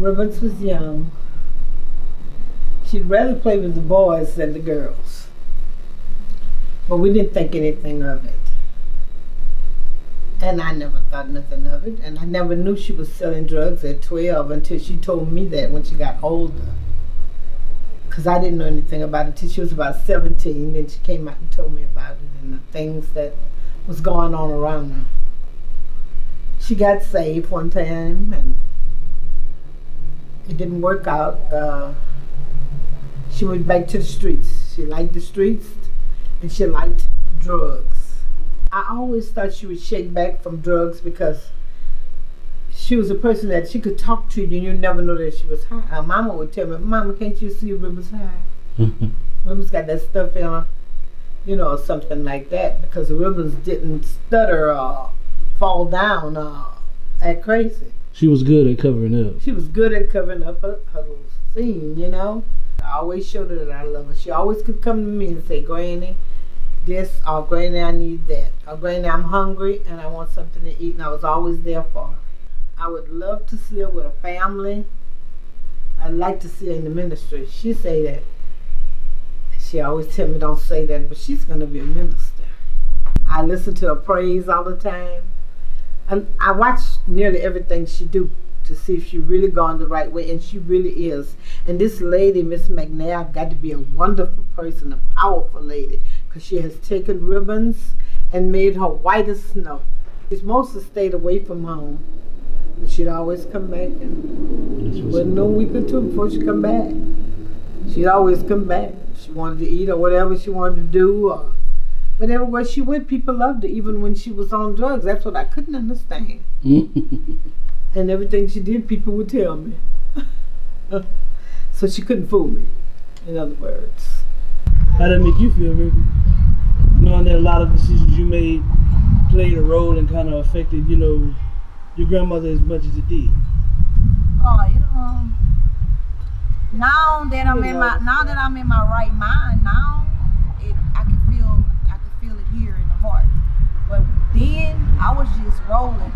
Rubens was young. She'd rather play with the boys than the girls. But we didn't think anything of it. And I never thought nothing of it. And I never knew she was selling drugs at 12 until she told me that when she got older. Because I didn't know anything about it till she was about 17. Then she came out and told me about it and the things that was going on around her. She got saved one time and it didn't work out. She went back to the streets. She liked the streets and she liked drugs. I always thought she would shake back from drugs because she was a person that she could talk to you and you never know that she was high. Her mama would tell me, Mama, can't you see Rubens high? Rubens got that stuff in her, or something like that, because Rubens didn't stutter or fall down or act crazy. She was good at covering up. She was good at covering up her scene, I always showed her that I love her. She always could come to me and say, Granny, this, or Granny, I need that, or Granny, I'm hungry and I want something to eat, and I was always there for her. I would love to see her with a family. I'd like to see her in the ministry. She say that. She always tell me don't say that, but she's going to be a minister. I listen to her praise all the time. And I watch nearly everything she do to see if she really gone the right way, and she really is. And this lady, Miss McNabb, got to be a wonderful person, a powerful lady, because she has taken Rubens and made her white as snow. She's mostly stayed away from home, but she'd always come back, and she wouldn't know a week or two before she'd come back. She'd always come back. She wanted to eat or whatever she wanted to do, but everywhere she went, people loved her, even when she was on drugs. That's what I couldn't understand. And everything she did, people would tell me. So she couldn't fool me, in other words. How did that make you feel, Ruby? Knowing that a lot of decisions you made played a role and kind of affected, your grandmother as much as it did. Now that I'm in my right mind, now I can feel it here in the heart. But then I was just rolling,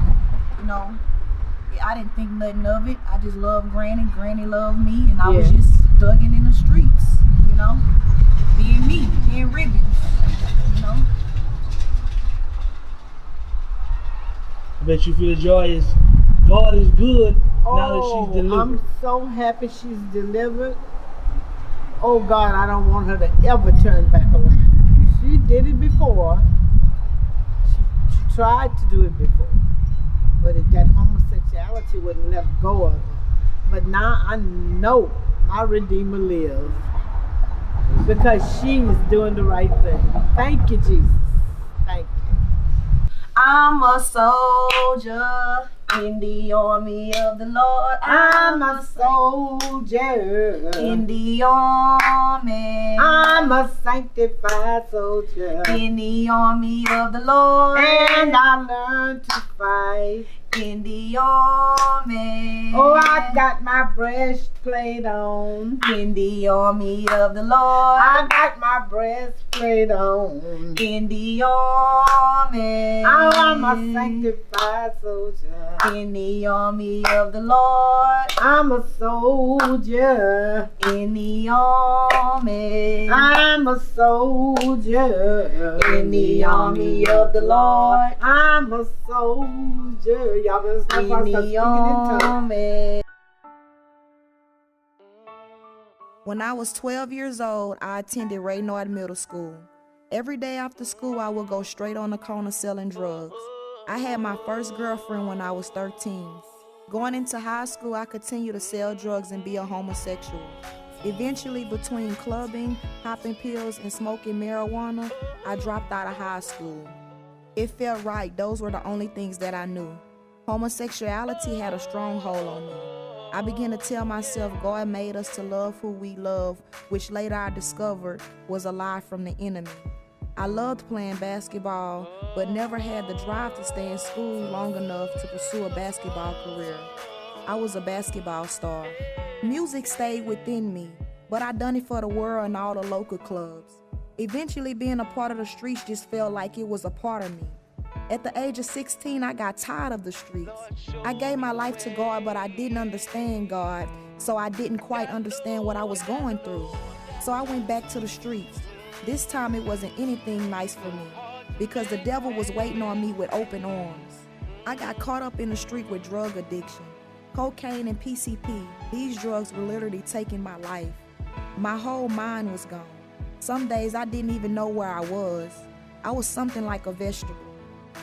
I didn't think nothing of it. I just loved Granny. Granny loved me, and I was just thugging in the streets, being me, being Rubin, I bet you feel joyous. God is good now that she's delivered. I'm so happy she's delivered. Oh God, I don't want her to ever turn back around. She did it before. She tried to do it before. But that homosexuality wouldn't let go of her. But now I know my Redeemer lives because she's doing the right thing. Thank you, Jesus. Thank you. I'm a soldier in the army of the Lord. I'm a soldier in the army. I'm a sanctified soldier in the army of the Lord. And I learned to fight in the army. Oh, I got my breastplate on in the army of the Lord. I got my breastplate on in the army. Oh, I'm a sanctified soldier in the army of the Lord. I'm a soldier in the army. I'm a soldier in the army of the Lord. I'm a soldier. Y'all better stop in the army. When I was 12 years old, I attended Raynard Middle School. Every day after school, I would go straight on the corner selling drugs. I had my first girlfriend when I was 13. Going into high school, I continued to sell drugs and be a homosexual. Eventually, between clubbing, popping pills, and smoking marijuana, I dropped out of high school. It felt right. Those were the only things that I knew. Homosexuality had a strong hold on me. I began to tell myself God made us to love who we love, which later I discovered was a lie from the enemy. I loved playing basketball, but never had the drive to stay in school long enough to pursue a basketball career. I was a basketball star. Music stayed within me, but I done it for the world and all the local clubs. Eventually, being a part of the streets just felt like it was a part of me. At the age of 16, I got tired of the streets. I gave my life to God, but I didn't understand God, so I didn't quite understand what I was going through. So I went back to the streets. This time it wasn't anything nice for me, because the devil was waiting on me with open arms. I got caught up in the street with drug addiction, cocaine and PCP. These drugs were literally taking my life. My whole mind was gone. Some days I didn't even know where I was. I was something like a vegetable.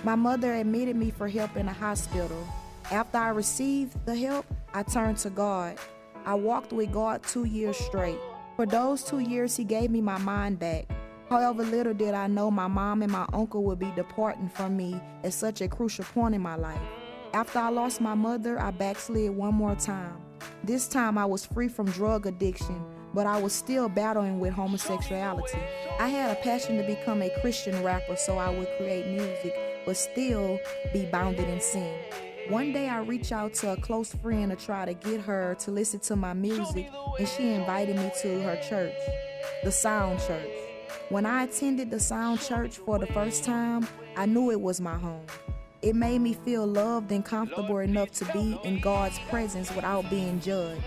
My mother admitted me for help in a hospital. After I received the help, I turned to God. I walked with God 2 years straight. For those 2 years, He gave me my mind back. However, little did I know my mom and my uncle would be departing from me at such a crucial point in my life. After I lost my mother, I backslid one more time. This time I was free from drug addiction, but I was still battling with homosexuality. I had a passion to become a Christian rapper, so I would create music, but still be bounded in sin. One day I reached out to a close friend to try to get her to listen to my music, and she invited me to her church, the Sound Church. When I attended the Sound Church for the first time, I knew it was my home. It made me feel loved and comfortable enough to be in God's presence without being judged.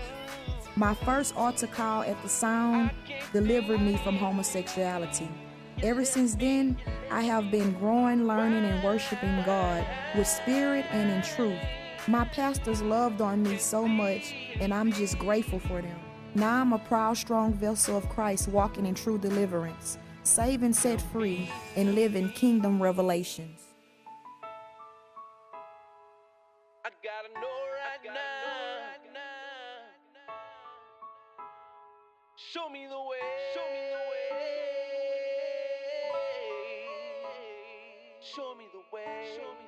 My first altar call at the Sound delivered me from homosexuality. Ever since then, I have been growing, learning, and worshiping God with spirit and in truth. My pastors loved on me so much, and I'm just grateful for them. Now I'm a proud, strong vessel of Christ walking in true deliverance, saved and set free, and living kingdom revelations. I gotta know right now. Show me the way. Show me the way. Show me the way. Show me